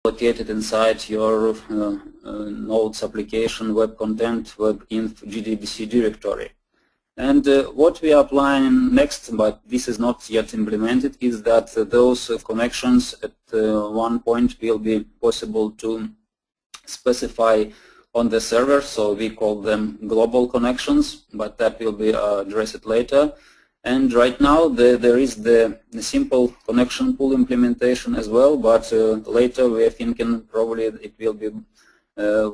located inside your Nodes application, web content, webinf GDBC directory. And what we are applying next, but this is not yet implemented, is that those connections at one point will be possible to specify on the server, so we call them global connections, but that will be addressed later. And right now there is the simple connection pool implementation as well, but later we are thinking probably it will be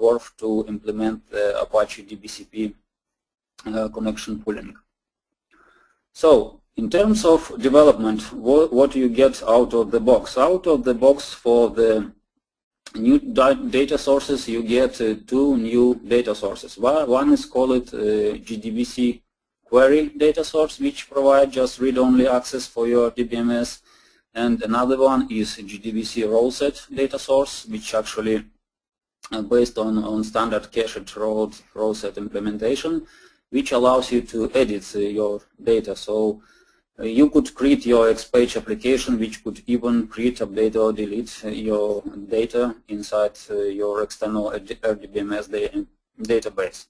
worth to implement the Apache DBCP connection pooling. So in terms of development, what you get out of the box? Out of the box for the new data sources, you get two new data sources. One is called GDBC query data source, which provides just read-only access for your DBMS, and another one is GDBC role set data source, which actually based on standard cached role set implementation, which allows you to edit your data. So you could create your XPage application, which could even create, update, or delete your data inside your external RDBMS database.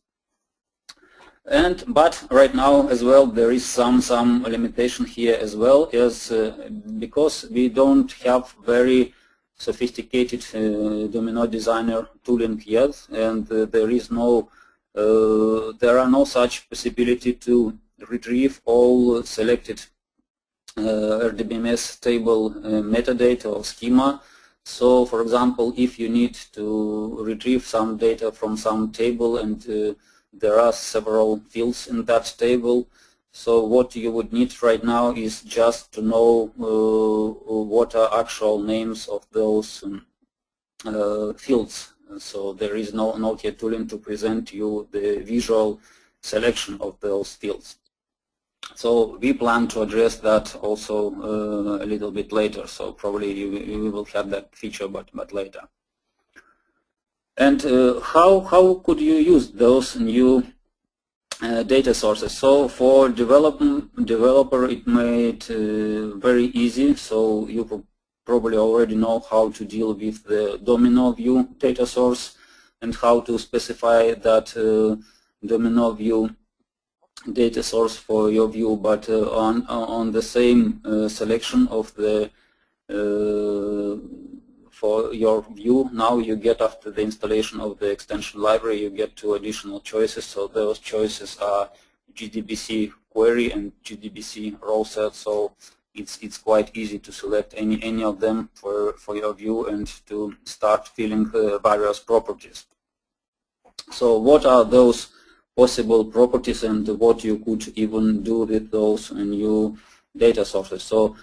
But right now as well there is some limitation here as well, as because we don't have very sophisticated Domino Designer tooling yet, and there are no such possibility to retrieve all selected RDBMS table metadata or schema. So for example, if you need to retrieve some data from some table and there are several fields in that table, so what you would need right now is just to know what are actual names of those fields. So there is no yet tooling to present you the visual selection of those fields. So we plan to address that also a little bit later. So probably you will have that feature, but later. And how could you use those new data sources? So for developer, it made very easy. So you probably already know how to deal with the Domino view data source and how to specify that Domino view data source for your view, but on the same selection of the for your view. Now you get, after the installation of the extension library, you get two additional choices. So those choices are GDBC query and GDBC role set. So it's quite easy to select any of them for your view and to start filling various properties. So what are those possible properties and what you could even do with those new data sources? So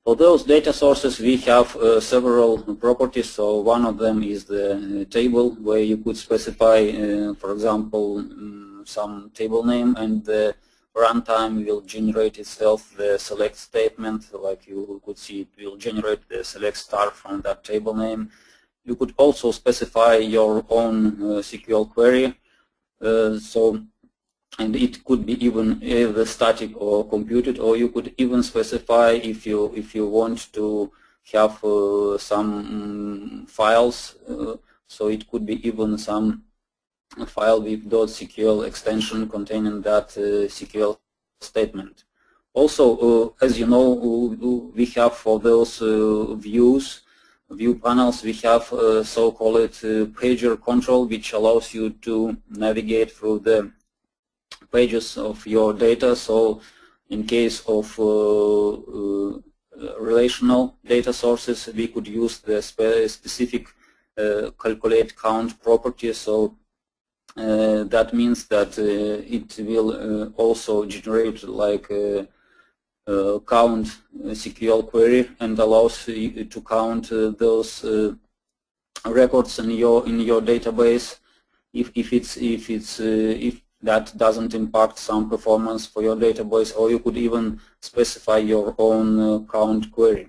for those data sources we have several properties. So one of them is the table, where you could specify for example some table name, and the runtime will generate itself the select statement. Like you could see, it will generate the select star from that table name. You could also specify your own SQL query. And it could be even either static or computed, or you could even specify if you want to have some files. So it could be even some file with .sql extension containing that SQL statement. Also, as you know, we have for those view panels, we have so-called pager control, which allows you to navigate through the pages of your data. So in case of relational data sources, we could use the specific calculate count property. So that means that it will also generate like a count SQL query and allows you to count those records in your database if that doesn't impact some performance for your database, or you could even specify your own count query.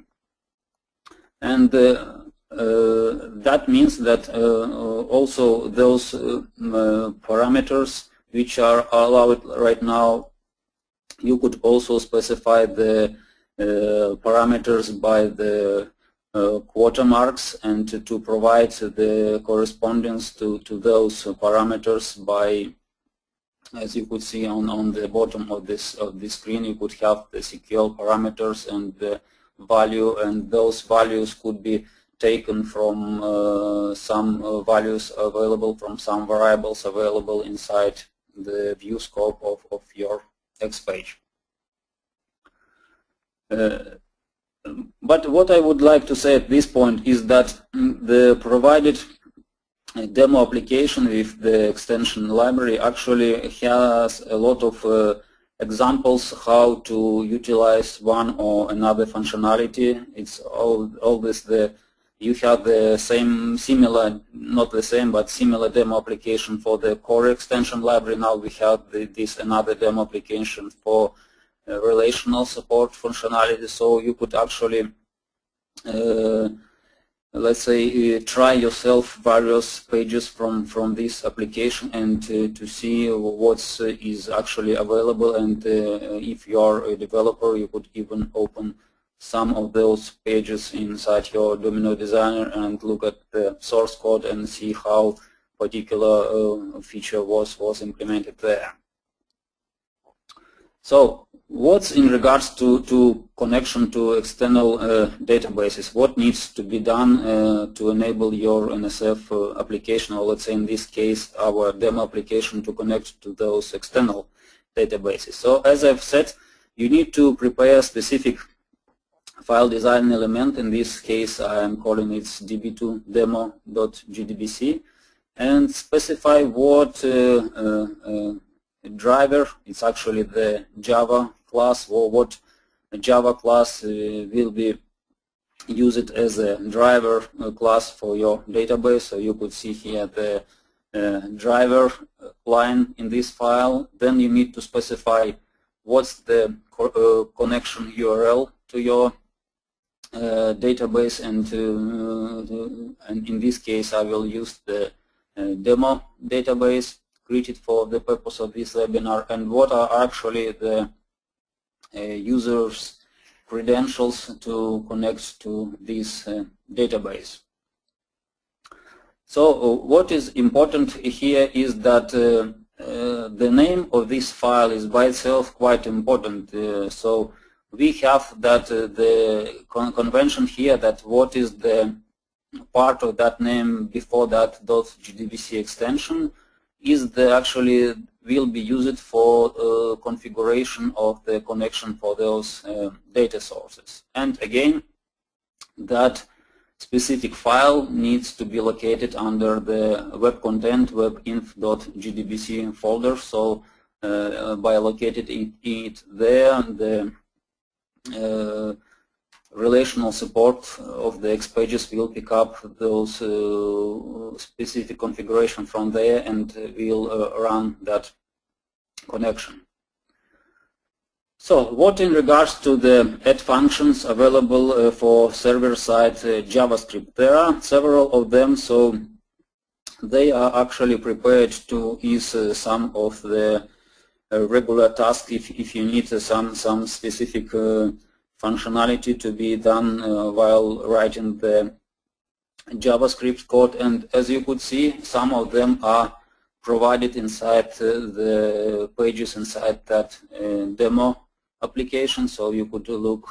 And that means that also those parameters which are allowed right now, you could also specify the parameters by the watermarks and to provide the correspondence to those parameters by, as you could see on the bottom of this screen, you could have the SQL parameters and the value, and those values could be taken from some values available from some variables available inside the view scope of your XPage. But what I would like to say at this point is that the provided demo application with the extension library actually has a lot of examples how to utilize one or another functionality. It's always you have the similar, not the same, but similar demo application for the core extension library. Now we have this another demo application for relational support functionality, so you could actually let's say try yourself various pages from this application and to see what is actually available, and if you are a developer you could even open some of those pages inside your Domino designer and look at the source code and see how particular feature was implemented there. So what's in regards to connection to external databases? What needs to be done to enable your NSF application, or let's say in this case our demo application, to connect to those external databases? So as I've said, you need to prepare a specific file design element. In this case I am calling it db2 demo.gdbc, and specify what driver, it's actually the Java class, or what Java class will be used as a driver class for your database. So you could see here the driver line in this file. Then you need to specify what's the connection URL to your database, and in this case I will use the demo database created for the purpose of this webinar, and what are actually the users' credentials to connect to this database. So what is important here is that the name of this file is by itself quite important. So we have that the convention here that what is the part of that name before that .gdbc extension is actually will be used for configuration of the connection for those data sources. And again, that specific file needs to be located under the web content webinf.gdbc folder. So by locating it there, the relational support of the XPages will pick up those specific configuration from there and will run that connection. So what in regards to the add functions available for server-side JavaScript? There are several of them, so they are actually prepared to ease some of the regular tasks if you need some specific functionality to be done while writing the JavaScript code. And as you could see, some of them are provided inside the pages inside that demo application, so you could look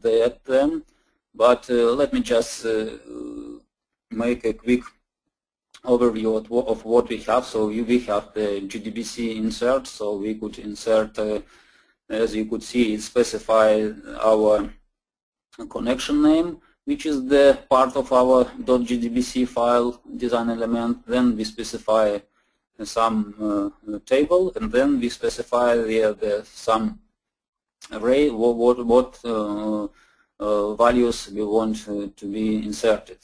there at them. But let me just make a quick overview of what we have. So we have the GDBC insert, so we could insert, as you could see, it specifies our connection name, which is the part of our .gdbc file design element. Then we specify some table, and then we specify some array, what values we want to be inserted.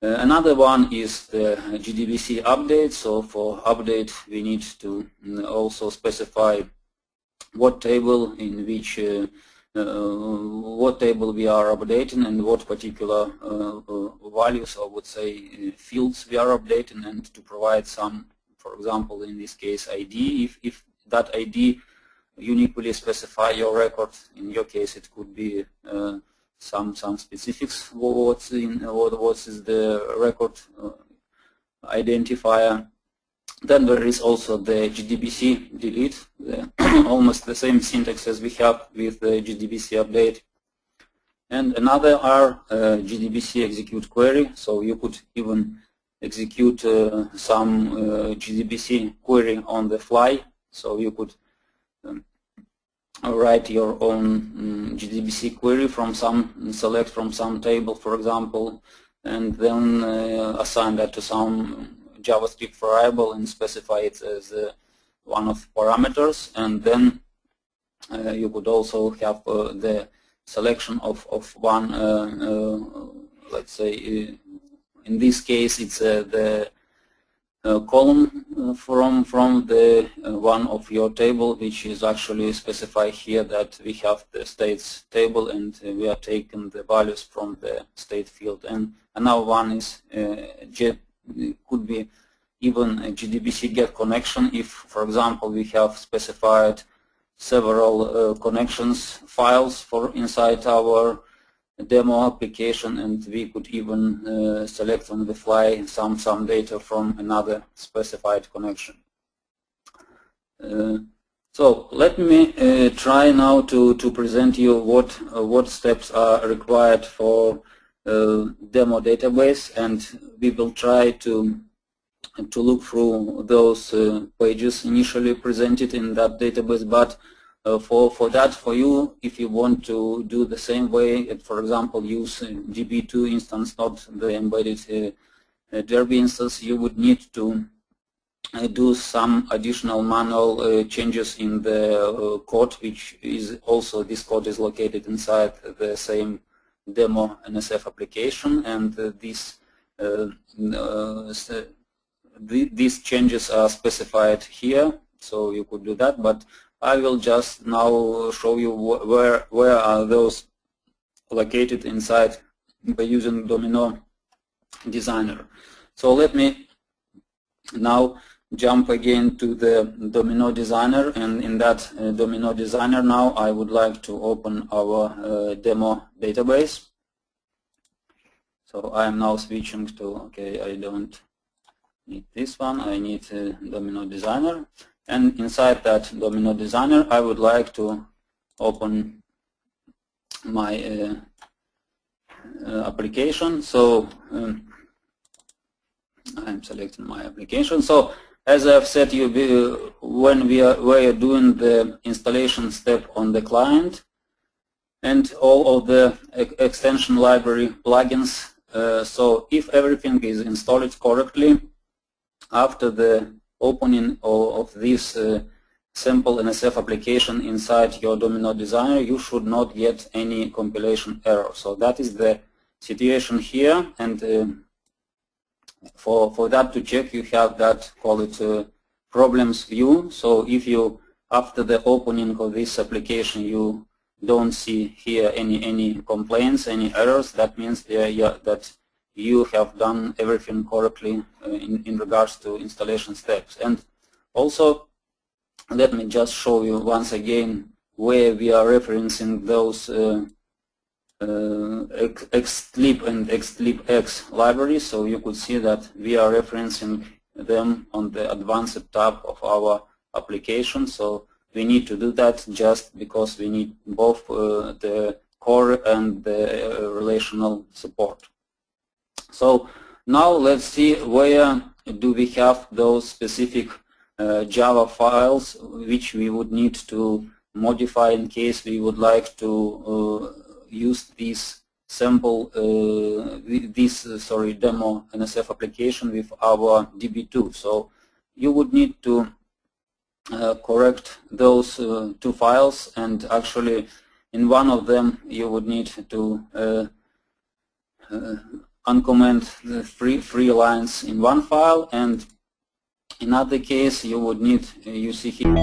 Another one is the GDBC update. So for update we need to also specify what table in which what table we are updating and what particular values, or would say fields, we are updating, and to provide some, for example in this case, ID. If that ID uniquely specify your record, in your case it could be some specifics. What is the record identifier. Then there is also the JDBC delete, almost the same syntax as we have with the JDBC update. And another are JDBC execute query. So you could even execute some JDBC query on the fly. So you could write your own JDBC query from select from some table, for example, and then assign that to some JavaScript variable and specify it as one of parameters. And then you could also have the selection of one, let's say, in this case it's the column from the one of your table, which is actually specified here that we have the states table and we are taking the values from the state field. And another one is could be even a JDBC GET connection if, for example, we have specified several connections files for inside our demo application, and we could even select on the fly some data from another specified connection. So let me try now to present you what steps are required for demo database, and we will try to look through those pages initially presented in that database. But for you, if you want to do the same way, for example, use DB2 instance, not the embedded Derby instance, you would need to do some additional manual changes in the code, which is also, this code is located inside the same demo NSF application, and these changes are specified here, so you could do that. But I will just now show you where are those located inside by using Domino Designer. So let me now jump again to the Domino Designer, and in that Domino Designer now I would like to open our demo database. So I am now switching to, okay, I don't need this one, I need Domino Designer. And inside that Domino Designer, I would like to open my application. So I'm selecting my application. So as I've said, when we are doing the installation step on the client, and all of the extension library plugins. So if everything is installed correctly, after the opening of this sample NSF application inside your Domino Designer, you should not get any compilation error. So that is the situation here, and for that to check, you have that, call it problems view. So if you, after the opening of this application, you don't see here any complaints, any errors, that means that you have done everything correctly in regards to installation steps. And also, let me just show you once again where we are referencing those XSleep and XSleepX libraries. So you could see that we are referencing them on the advanced tab of our application. So we need to do that just because we need both the core and the relational support. So now let's see where do we have those specific Java files which we would need to modify in case we would like to use this sample, demo NSF application with our DB2. So you would need to correct those two files, and actually in one of them you would need to uncomment the three lines in one file, and in other case you would need, you see here,